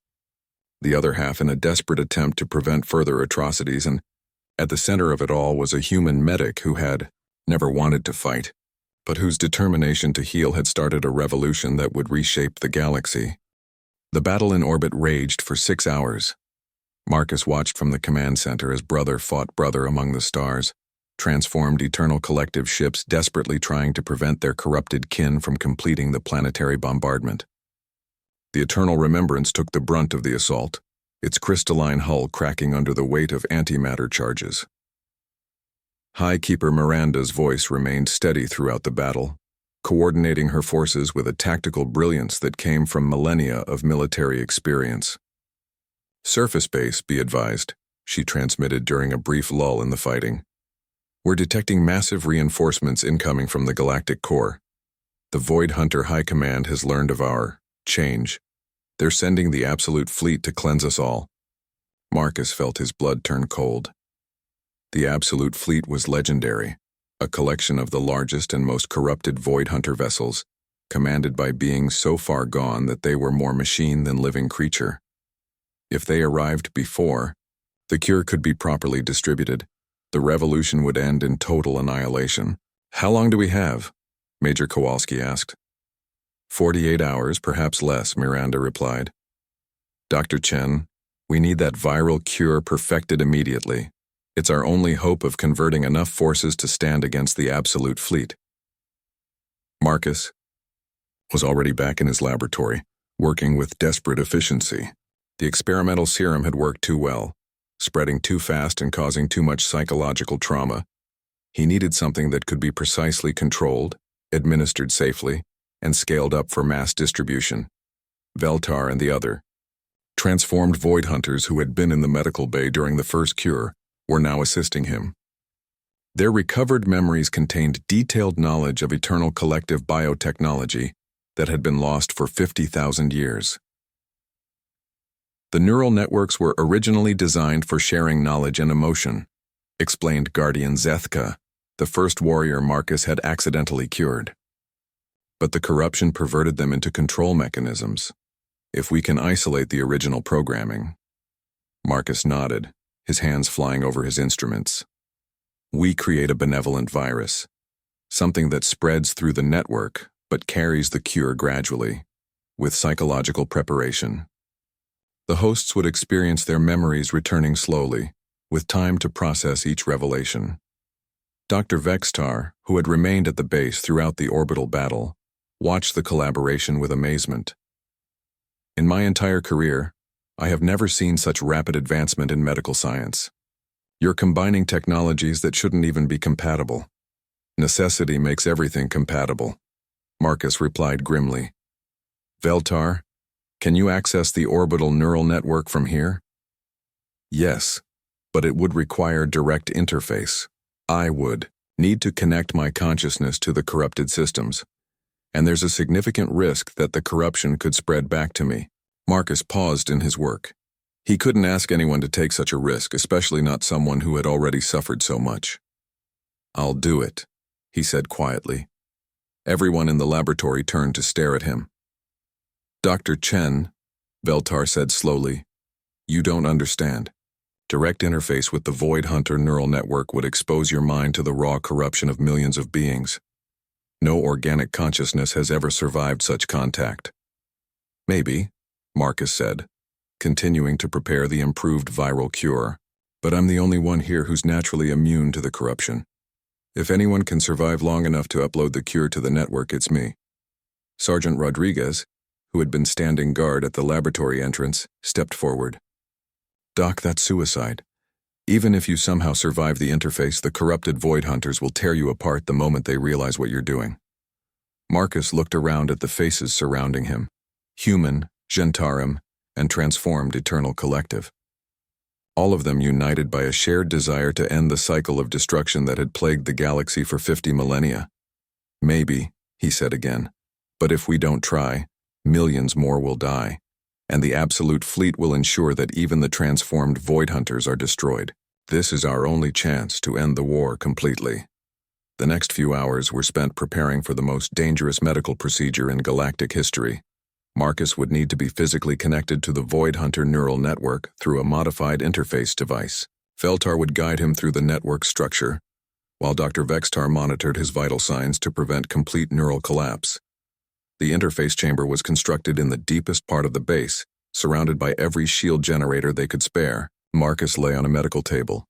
Speaker 1: the other half in a desperate attempt to prevent further atrocities, and at the center of it all was a human medic who had never wanted to fight, but whose determination to heal had started a revolution that would reshape the galaxy. The battle in orbit raged for 6 hours. Marcus watched from the command center as brother fought brother among the stars, transformed Eternal Collective ships desperately trying to prevent their corrupted kin from completing the planetary bombardment. The Eternal Remembrance took the brunt of the assault, its crystalline hull cracking under the weight of antimatter charges. Highkeeper Miranda's voice remained steady throughout the battle, coordinating her forces with a tactical brilliance that came from millennia of military experience. "Surface base, be advised," she transmitted during a brief lull in the fighting. "We're detecting massive reinforcements incoming from the Galactic Core. The Void Hunter High Command has learned of our change. They're sending the Absolute Fleet to cleanse us all." Marcus felt his blood turn cold. The Absolute Fleet was legendary, a collection of the largest and most corrupted Void Hunter vessels, commanded by beings so far gone that they were more machine than living creature. If they arrived before, the cure could be properly distributed. The revolution would end in total annihilation. "How long do we have?" Major Kowalski asked. 48 hours, perhaps less," Miranda replied. "Dr. Chen, we need that viral cure perfected immediately. It's our only hope of converting enough forces to stand against the Absolute Fleet." Marcus was already back in his laboratory, working with desperate efficiency. The experimental serum had worked too well, spreading too fast and causing too much psychological trauma. He needed something that could be precisely controlled, administered safely, and scaled up for mass distribution. Veltar and the other transformed Void Hunters who had been in the medical bay during the first cure were now assisting him. Their recovered memories contained detailed knowledge of Eternal Collective biotechnology that had been lost for 50,000 years. "The neural networks were originally designed for sharing knowledge and emotion," explained Guardian Zethka, the first warrior Marcus had accidentally cured. "But the corruption perverted them into control mechanisms. If we can isolate the original programming." Marcus nodded, his hands flying over his instruments. "We create a benevolent virus, something that spreads through the network but carries the cure gradually, with psychological preparation. The hosts would experience their memories returning slowly, with time to process each revelation." Dr. Vextar, who had remained at the base throughout the orbital battle, watched the collaboration with amazement. "In my entire career, I have never seen such rapid advancement in medical science. You're combining technologies that shouldn't even be compatible. Necessity makes everything compatible," Marcus replied grimly. "Veltar, can you access the orbital neural network from here?" "Yes, but it would require direct interface. I would need to connect my consciousness to the corrupted systems, and there's a significant risk that the corruption could spread back to me." Marcus paused in his work. He couldn't ask anyone to take such a risk, especially not someone who had already suffered so much. "I'll do it," he said quietly. Everyone in the laboratory turned to stare at him. "Dr. Chen," Veltar said slowly, "you don't understand. Direct interface with the Void Hunter neural network would expose your mind to the raw corruption of millions of beings. No organic consciousness has ever survived such contact." "Maybe," Marcus said, continuing to prepare the improved viral cure, "but I'm the only one here who's naturally immune to the corruption. If anyone can survive long enough to upload the cure to the network, it's me." Sergeant Rodriguez, who had been standing guard at the laboratory entrance, stepped forward. "Doc, that's suicide. Even if you somehow survive the interface, the corrupted Void Hunters will tear you apart the moment they realize what you're doing." Marcus looked around at the faces surrounding him. Human, Gentarum, and transformed Eternal Collective. All of them united by a shared desire to end the cycle of destruction that had plagued the galaxy for 50 millennia. Maybe, he said again, but if we don't try, millions more will die, and the Absolute Fleet will ensure that even the transformed Void Hunters are destroyed. This is our only chance to end the war completely. The next few hours were spent preparing for the most dangerous medical procedure in galactic history. Marcus would need to be physically connected to the Void Hunter neural network through a modified interface device. Feltar would guide him through the network structure, while Dr. Vextar monitored his vital signs to prevent complete neural collapse. The interface chamber was constructed in the deepest part of the base, surrounded by every shield generator they could spare. Marcus lay on a medical table,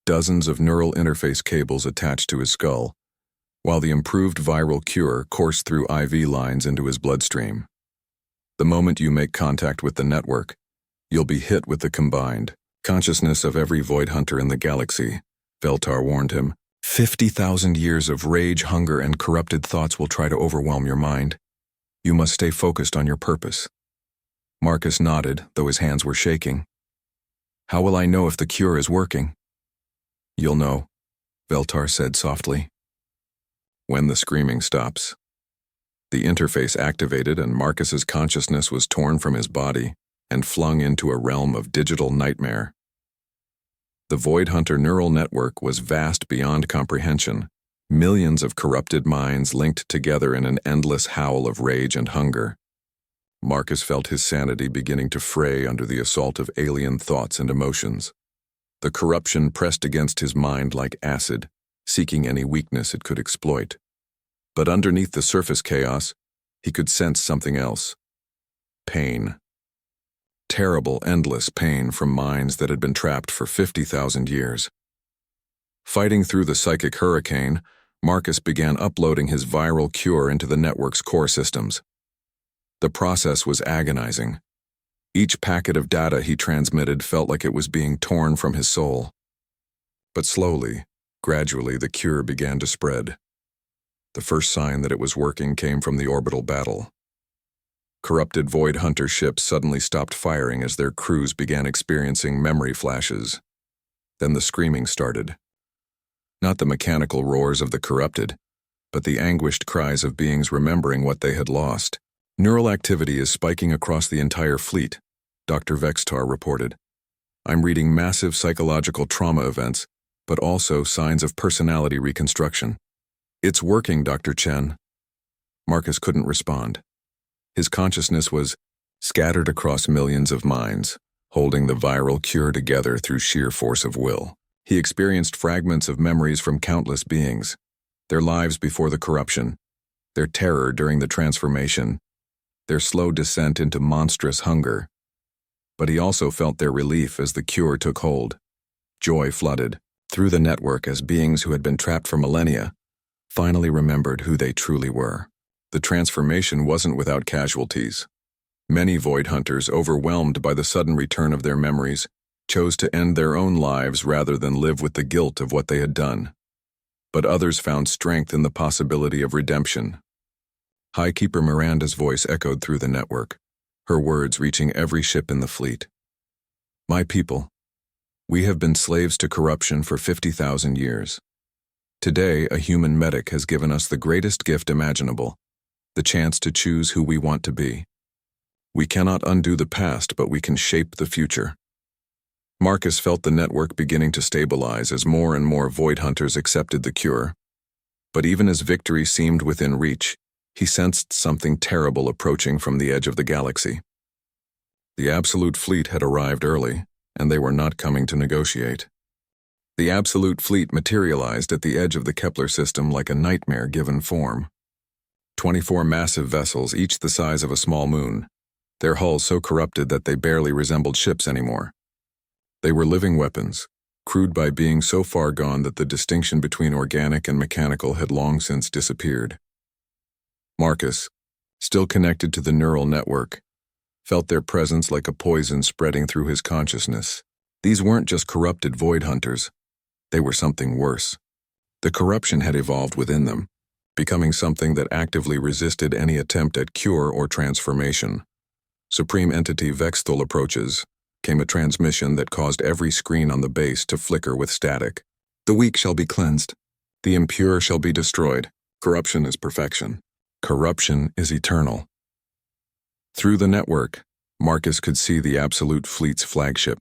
Speaker 1: dozens of neural interface cables attached to his skull, while the improved viral cure coursed through IV lines into his bloodstream. The moment you make contact with the network, you'll be hit with the combined consciousness of every Void Hunter in the galaxy, Veltar warned him. 50,000 years of rage, hunger, and corrupted thoughts will try to overwhelm your mind. You must stay focused on your purpose. Marcus nodded, though his hands were shaking. How will I know if the cure is working? You'll know, Veltar said softly. When the screaming stops. The interface activated and Marcus's consciousness was torn from his body and flung into a realm of digital nightmare. The Void Hunter neural network was vast beyond comprehension, millions of corrupted minds linked together in an endless howl of rage and hunger. Marcus felt his sanity beginning to fray under the assault of alien thoughts and emotions. The corruption pressed against his mind like acid, seeking any weakness it could exploit. But underneath the surface chaos, he could sense something else. Pain. Terrible, endless pain from minds that had been trapped for 50,000 years. Fighting through the psychic hurricane, Marcus began uploading his viral cure into the network's core systems. The process was agonizing. Each packet of data he transmitted felt like it was being torn from his soul. But slowly, gradually, the cure began to spread. The first sign that it was working came from the orbital battle. Corrupted Void Hunter ships suddenly stopped firing as their crews began experiencing memory flashes. Then the screaming started. Not the mechanical roars of the corrupted, but the anguished cries of beings remembering what they had lost. Neural activity is spiking across the entire fleet, Dr. Vextar reported. I'm reading massive psychological trauma events, but also signs of personality reconstruction. It's working, Dr. Chen. Marcus couldn't respond. His consciousness was scattered across millions of minds, holding the viral cure together through sheer force of will. He experienced fragments of memories from countless beings, their lives before the corruption, their terror during the transformation, their slow descent into monstrous hunger. But he also felt their relief as the cure took hold. Joy flooded through the network as beings who had been trapped for millennia finally remembered who they truly were. The transformation wasn't without casualties. Many Void Hunters, overwhelmed by the sudden return of their memories, chose to end their own lives rather than live with the guilt of what they had done. But others found strength in the possibility of redemption. Highkeeper Miranda's voice echoed through the network, her words reaching every ship in the fleet. My people, we have been slaves to corruption for 50,000 years. Today, a human medic has given us the greatest gift imaginable, the chance to choose who we want to be. We cannot undo the past, but we can shape the future. Marcus felt the network beginning to stabilize as more and more Void Hunters accepted the cure. But even as victory seemed within reach, he sensed something terrible approaching from the edge of the galaxy. The Absolute Fleet had arrived early, and they were not coming to negotiate. The Absolute Fleet materialized at the edge of the Kepler system like a nightmare given form. 24 massive vessels, each the size of a small moon, their hulls so corrupted that they barely resembled ships anymore. They were living weapons, crewed by beings so far gone that the distinction between organic and mechanical had long since disappeared. Marcus, still connected to the neural network, felt their presence like a poison spreading through his consciousness. These weren't just corrupted Void Hunters. They were something worse. The corruption had evolved within them, becoming something that actively resisted any attempt at cure or transformation. Supreme Entity Vexthul approaches, came a transmission that caused every screen on the base to flicker with static. The weak shall be cleansed. The impure shall be destroyed. Corruption is perfection. Corruption is eternal. Through the network, Marcus could see the Absolute Fleet's flagship,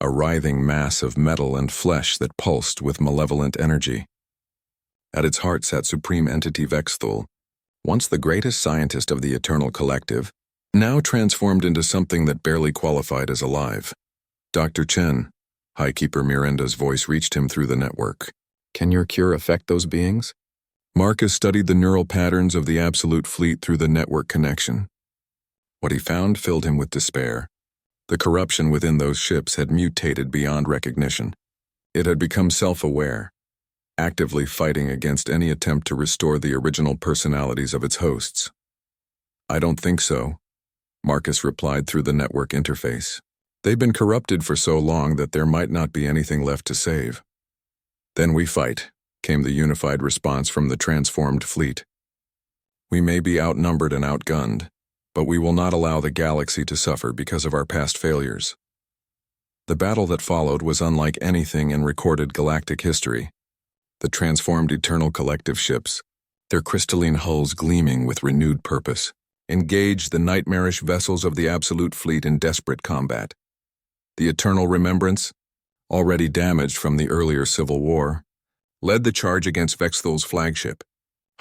Speaker 1: a writhing mass of metal and flesh that pulsed with malevolent energy. At its heart sat Supreme Entity Vexthul, once the greatest scientist of the Eternal Collective, now transformed into something that barely qualified as alive. Dr. Chen, Highkeeper Miranda's voice reached him through the network. Can your cure affect those beings? Marcus studied the neural patterns of the Absolute Fleet through the network connection. What he found filled him with despair. The corruption within those ships had mutated beyond recognition. It had become self-aware, actively fighting against any attempt to restore the original personalities of its hosts. I don't think so, Marcus replied through the network interface. They've been corrupted for so long that there might not be anything left to save. Then we fight, came the unified response from the transformed fleet. We may be outnumbered and outgunned, but we will not allow the galaxy to suffer because of our past failures. The battle that followed was unlike anything in recorded galactic history. The transformed Eternal Collective ships, their crystalline hulls gleaming with renewed purpose, engaged the nightmarish vessels of the Absolute Fleet in desperate combat. The Eternal Remembrance, already damaged from the earlier Civil War, led the charge against Vexthul's flagship.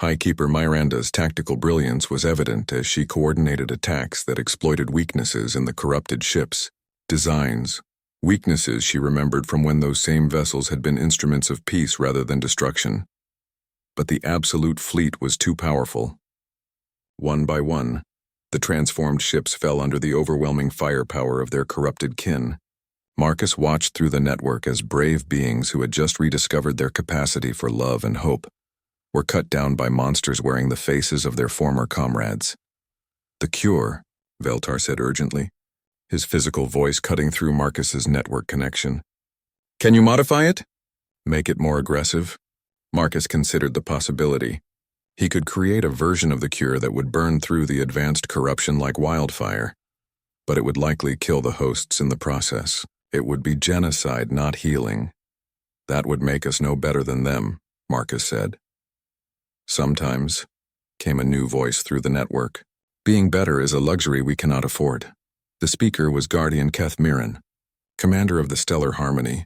Speaker 1: Highkeeper Miranda's tactical brilliance was evident as she coordinated attacks that exploited weaknesses in the corrupted ships' designs, weaknesses she remembered from when those same vessels had been instruments of peace rather than destruction. But the Absolute Fleet was too powerful. One by one, the transformed ships fell under the overwhelming firepower of their corrupted kin. Marcus watched through the network as brave beings who had just rediscovered their capacity for love and hope were cut down by monsters wearing the faces of their former comrades. The cure, Veltar said urgently, his physical voice cutting through Marcus's network connection. Can you modify it? Make it more aggressive? Marcus considered the possibility. He could create a version of the cure that would burn through the advanced corruption like wildfire, but it would likely kill the hosts in the process. It would be genocide, not healing. That would make us no better than them, Marcus said. Sometimes, came a new voice through the network. Being better is a luxury we cannot afford. The speaker was Guardian Keth Mirren, commander of the Stellar Harmony,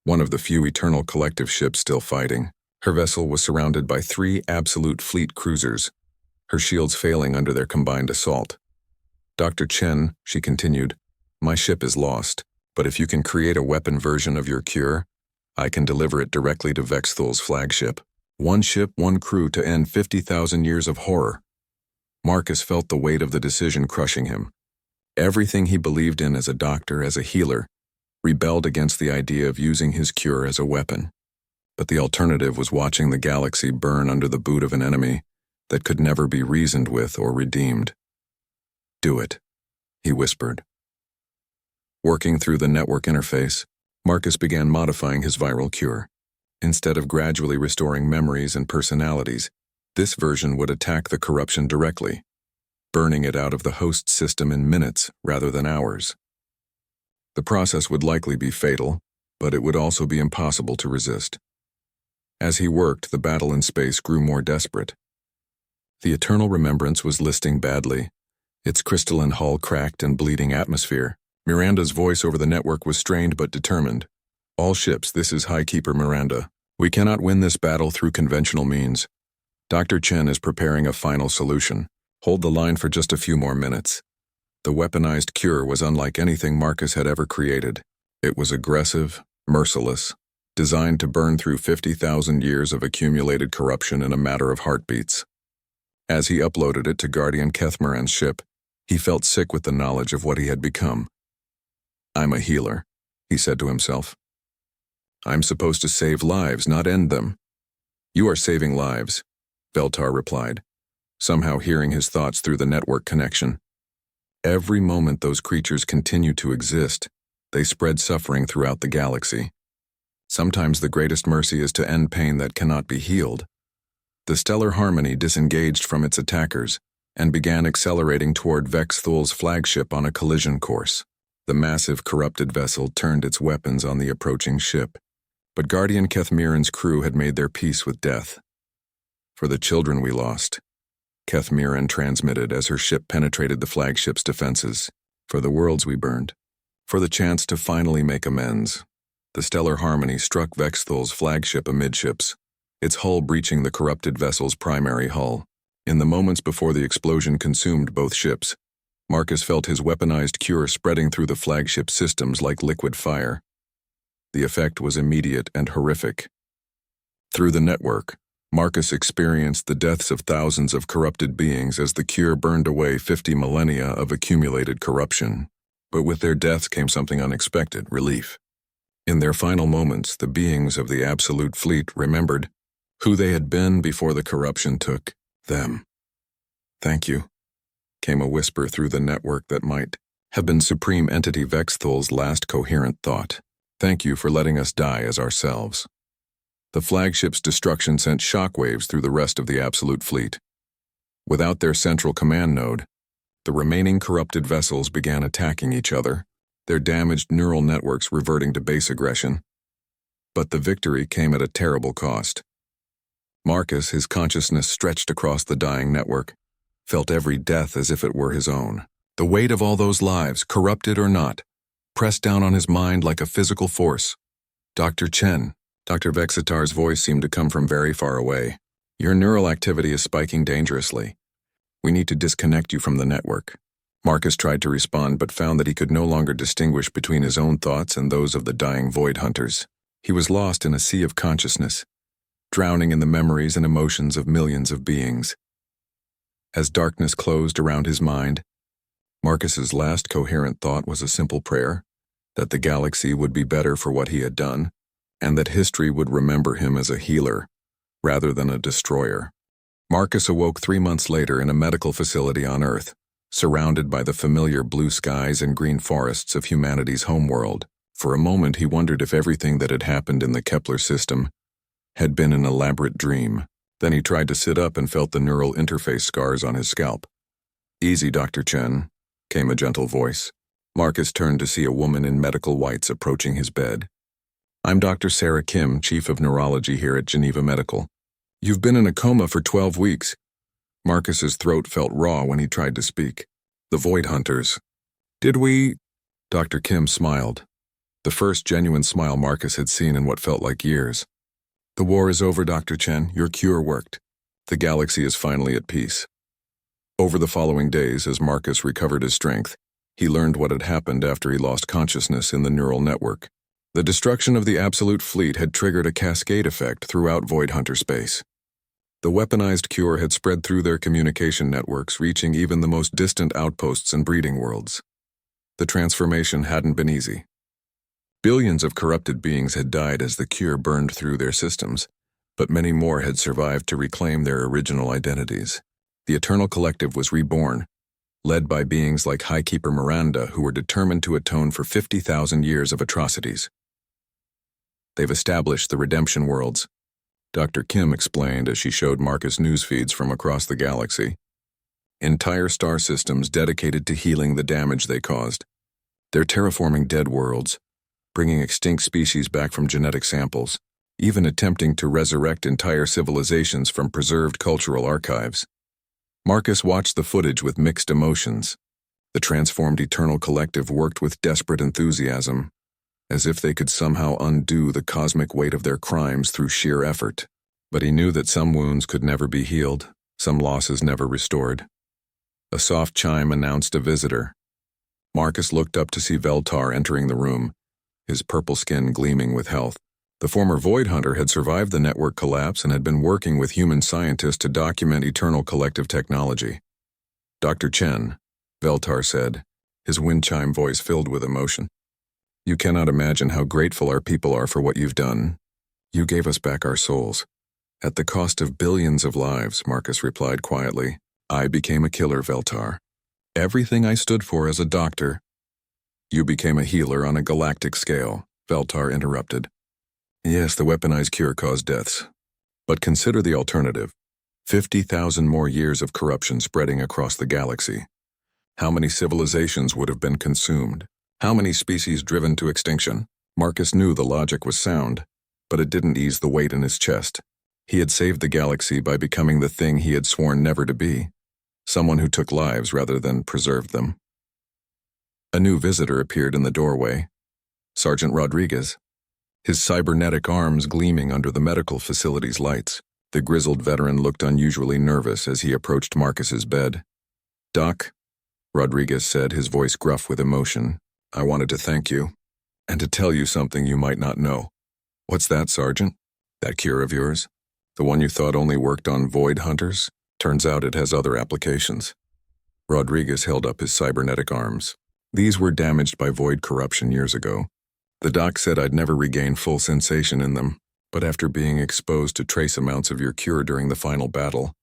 Speaker 1: one of the few Eternal Collective ships still fighting. Her vessel was surrounded by 3 Absolute Fleet cruisers, her shields failing under their combined assault. Dr. Chen, she continued, my ship is lost, but if you can create a weapon version of your cure, I can deliver it directly to Vexthul's flagship. One ship, one crew to end 50,000 years of horror. Marcus felt the weight of the decision crushing him. Everything he believed in as a doctor, as a healer, rebelled against the idea of using his cure as a weapon. But the alternative was watching the galaxy burn under the boot of an enemy that could never be reasoned with or redeemed. Do it, he whispered. Working through the network interface, Marcus began modifying his viral cure. Instead of gradually restoring memories and personalities, this version would attack the corruption directly, burning it out of the host system in minutes rather than hours. The process would likely be fatal, but it would also be impossible to resist. As he worked, the battle in space grew more desperate. The Eternal Remembrance was listing badly, its crystalline hull cracked and bleeding atmosphere. Miranda's voice over the network was strained but determined. All ships, this is Highkeeper Miranda. We cannot win this battle through conventional means. Dr. Chen is preparing a final solution. Hold the line for just a few more minutes. The weaponized cure was unlike anything Marcus had ever created. It was aggressive, merciless, designed to burn through 50,000 years of accumulated corruption in a matter of heartbeats. As he uploaded it to Guardian Kethmaran's ship, he felt sick with the knowledge of what he had become. I'm a healer, he said to himself. I'm supposed to save lives, not end them. You are saving lives, Veltar replied, somehow hearing his thoughts through the network connection. Every moment those creatures continue to exist, they spread suffering throughout the galaxy. Sometimes the greatest mercy is to end pain that cannot be healed. The Stellar Harmony disengaged from its attackers, and began accelerating toward Vexthul's flagship on a collision course. The massive corrupted vessel turned its weapons on the approaching ship, but Guardian Kethmiran's crew had made their peace with death. "For the children we lost," Kethmiran transmitted as her ship penetrated the flagship's defenses. "For the worlds we burned. For the chance to finally make amends." The stellar harmony struck Vexthul's flagship amidships, its hull breaching the corrupted vessel's primary hull. In the moments before the explosion consumed both ships, Marcus felt his weaponized cure spreading through the flagship systems like liquid fire. The effect was immediate and horrific. Through the network, Marcus experienced the deaths of thousands of corrupted beings as the cure burned away 50 millennia of accumulated corruption. But with their deaths came something unexpected: relief. In their final moments, the beings of the Absolute Fleet remembered who they had been before the corruption took them. "Thank you," came a whisper through the network that might have been Supreme Entity Vexthul's last coherent thought. "Thank you for letting us die as ourselves." The flagship's destruction sent shockwaves through the rest of the Absolute Fleet. Without their central command node, the remaining corrupted vessels began attacking each other, their damaged neural networks reverting to base aggression. But the victory came at a terrible cost. Marcus, his consciousness stretched across the dying network, felt every death as if it were his own. The weight of all those lives, corrupted or not, pressed down on his mind like a physical force. "Dr. Chen," Dr. Vexitar's voice seemed to come from very far away. "Your neural activity is spiking dangerously. We need to disconnect you from the network." Marcus tried to respond but found that he could no longer distinguish between his own thoughts and those of the dying void hunters. He was lost in a sea of consciousness, drowning in the memories and emotions of millions of beings. As darkness closed around his mind, Marcus's last coherent thought was a simple prayer: that the galaxy would be better for what he had done, and that history would remember him as a healer, rather than a destroyer. Marcus awoke 3 months later in a medical facility on Earth, surrounded by the familiar blue skies and green forests of humanity's homeworld. For a moment he wondered if everything that had happened in the Kepler system had been an elaborate dream. Then he tried to sit up and felt the neural interface scars on his scalp. "Easy, Dr. Chen," came a gentle voice. Marcus turned to see a woman in medical whites approaching his bed. "I'm Dr. Sarah Kim, Chief of Neurology here at Geneva Medical. You've been in a coma for 12 weeks. Marcus's throat felt raw when he tried to speak. "The Void Hunters. Did we?" Dr. Kim smiled. The first genuine smile Marcus had seen in what felt like years. "The war is over, Dr. Chen. Your cure worked. The galaxy is finally at peace." Over the following days, as Marcus recovered his strength, he learned what had happened after he lost consciousness in the neural network. The destruction of the Absolute Fleet had triggered a cascade effect throughout Void Hunter space. The weaponized cure had spread through their communication networks, reaching even the most distant outposts and breeding worlds. The transformation hadn't been easy. Billions of corrupted beings had died as the cure burned through their systems, but many more had survived to reclaim their original identities. The Eternal Collective was reborn, led by beings like Highkeeper Miranda, who were determined to atone for 50,000 years of atrocities. "They've established the Redemption Worlds," Dr. Kim explained as she showed Marcus news feeds from across the galaxy. "Entire star systems dedicated to healing the damage they caused. They're terraforming dead worlds, bringing extinct species back from genetic samples, even attempting to resurrect entire civilizations from preserved cultural archives." Marcus watched the footage with mixed emotions. The transformed Eternal Collective worked with desperate enthusiasm, as if they could somehow undo the cosmic weight of their crimes through sheer effort. But he knew that some wounds could never be healed, some losses never restored. A soft chime announced a visitor. Marcus looked up to see Veltar entering the room, his purple skin gleaming with health. The former Void Hunter had survived the network collapse and had been working with human scientists to document Eternal Collective technology. "Dr. Chen," Veltar said, his wind chime voice filled with emotion. "You cannot imagine how grateful our people are for what you've done. You gave us back our souls. At the cost of billions of lives," Marcus replied quietly. "I became a killer, Veltar. Everything I stood for as a doctor." "You became a healer on a galactic scale," Veltar interrupted. "Yes, the weaponized cure caused deaths. But consider the alternative. 50,000 more years of corruption spreading across the galaxy. How many civilizations would have been consumed? How many species driven to extinction? Marcus knew the logic was sound, but it didn't ease the weight in his chest. He had saved the galaxy by becoming the thing he had sworn never to be, someone who took lives rather than preserved them. A new visitor appeared in the doorway, Sergeant Rodriguez, his cybernetic arms gleaming under the medical facility's lights. The grizzled veteran looked unusually nervous as he approached Marcus's bed. "Doc," Rodriguez said, his voice gruff with emotion, "I wanted to thank you, and to tell you something you might not know." "What's that, Sergeant? That cure of yours? The one you thought only worked on void hunters? Turns out it has other applications." Rodriguez held up his cybernetic arms. "These were damaged by void corruption years ago. The doc said I'd never regain full sensation in them, but after being exposed to trace amounts of your cure during the final battle,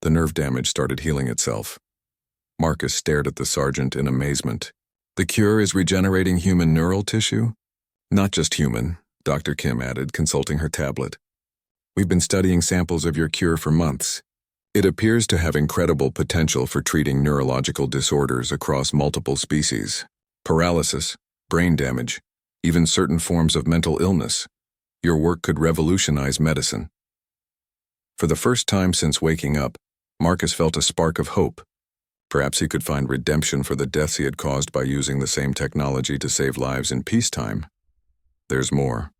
Speaker 1: the nerve damage started healing itself." Marcus stared at the sergeant in amazement. "The cure is regenerating human neural tissue?" "Not just human," Dr. Kim added, consulting her tablet. "We've been studying samples of your cure for months. It appears to have incredible potential for treating neurological disorders across multiple species. Paralysis, brain damage, even certain forms of mental illness. Your work could revolutionize medicine." For the first time since waking up, Marcus felt a spark of hope. Perhaps he could find redemption for the deaths he had caused by using the same technology to save lives in peacetime. "There's more,"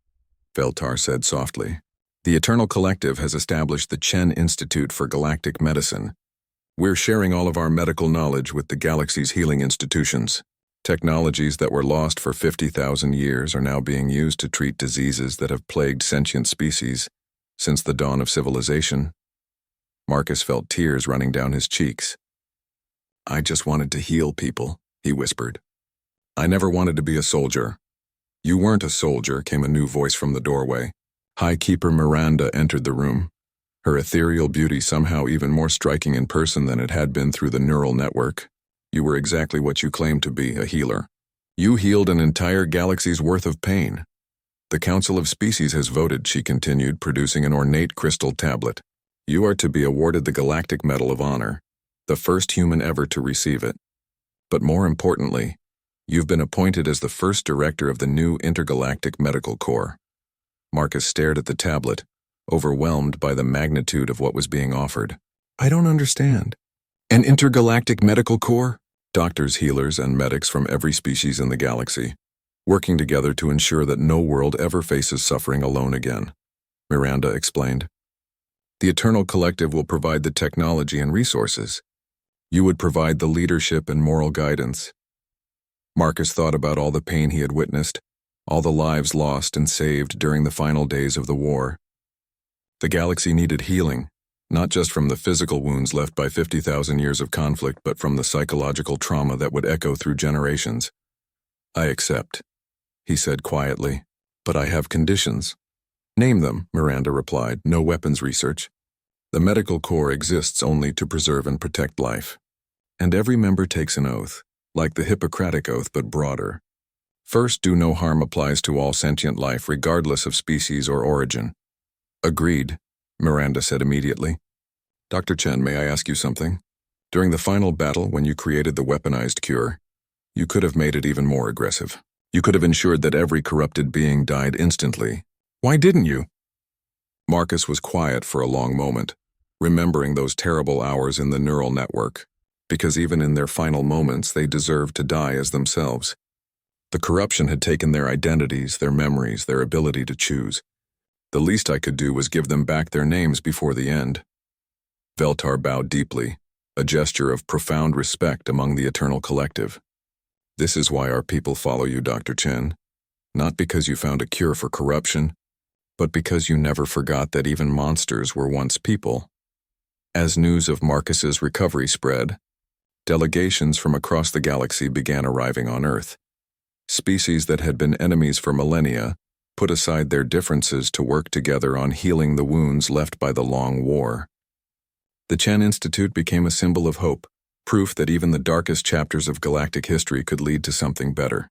Speaker 1: Veltar said softly. "The Eternal Collective has established the Chen Institute for Galactic Medicine. We're sharing all of our medical knowledge with the galaxy's healing institutions. Technologies that were lost for 50,000 years are now being used to treat diseases that have plagued sentient species since the dawn of civilization." Marcus felt tears running down his cheeks. "I just wanted to heal people," he whispered. "I never wanted to be a soldier." "You weren't a soldier," came a new voice from the doorway. High Keeper Miranda entered the room, her ethereal beauty somehow even more striking in person than it had been through the neural network. "You were exactly what you claimed to be, a healer. You healed an entire galaxy's worth of pain. The Council of Species has voted," she continued, producing an ornate crystal tablet. "You are to be awarded the Galactic Medal of Honor, the first human ever to receive it. But more importantly, you've been appointed as the first director of the new Intergalactic Medical Corps." Marcus stared at the tablet, overwhelmed by the magnitude of what was being offered. "I don't understand. An Intergalactic Medical Corps? Doctors, healers, and medics from every species in the galaxy, working together to ensure that no world ever faces suffering alone again," Miranda explained. "The Eternal Collective will provide the technology and resources. You would provide the leadership and moral guidance." Marcus thought about all the pain he had witnessed, all the lives lost and saved during the final days of the war. The galaxy needed healing, not just from the physical wounds left by 50,000 years of conflict, but from the psychological trauma that would echo through generations. "I accept," he said quietly, "but I have conditions." "Name them," Miranda replied. "No weapons research. The medical corps exists only to preserve and protect life. And every member takes an oath, like the Hippocratic Oath but broader. First, do no harm applies to all sentient life regardless of species or origin." "Agreed," Miranda said immediately. "Dr. Chen, may I ask you something? During the final battle, when you created the weaponized cure, you could have made it even more aggressive. You could have ensured that every corrupted being died instantly. Why didn't you?" Marcus was quiet for a long moment, remembering those terrible hours in the neural network, because even in their final moments they deserved to die as themselves. The corruption had taken their identities, their memories, their ability to choose. The least I could do was give them back their names before the end. Veltar bowed deeply, a gesture of profound respect among the Eternal Collective. "This is why our people follow you, Dr. Chen. Not because you found a cure for corruption, but because you never forgot that even monsters were once people." As news of Marcus's recovery spread, delegations from across the galaxy began arriving on Earth. Species that had been enemies for millennia put aside their differences to work together on healing the wounds left by the long war. The Chen Institute became a symbol of hope, proof that even the darkest chapters of galactic history could lead to something better.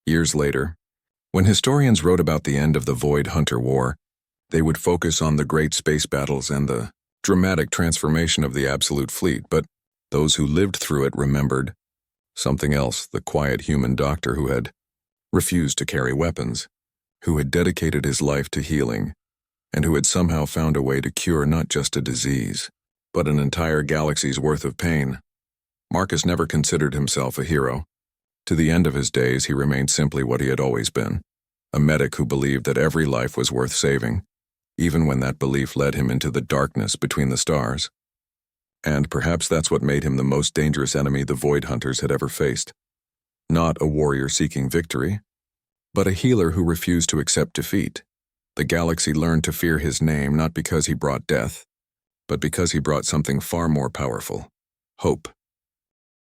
Speaker 1: Years later, when historians wrote about the end of the Void Hunter War, they would focus on the great space battles and the dramatic transformation of the absolute fleet, but those who lived through it remembered something else: the quiet human doctor who had refused to carry weapons, who had dedicated his life to healing, and who had somehow found a way to cure not just a disease, but an entire galaxy's worth of pain. Marcus never considered himself a hero. To the end of his days, he remained simply what he had always been, a medic who believed that every life was worth saving, even when that belief led him into the darkness between the stars. And perhaps that's what made him the most dangerous enemy the Void Hunters had ever faced. Not a warrior seeking victory, but a healer who refused to accept defeat. The galaxy learned to fear his name not because he brought death, but because he brought something far more powerful: hope.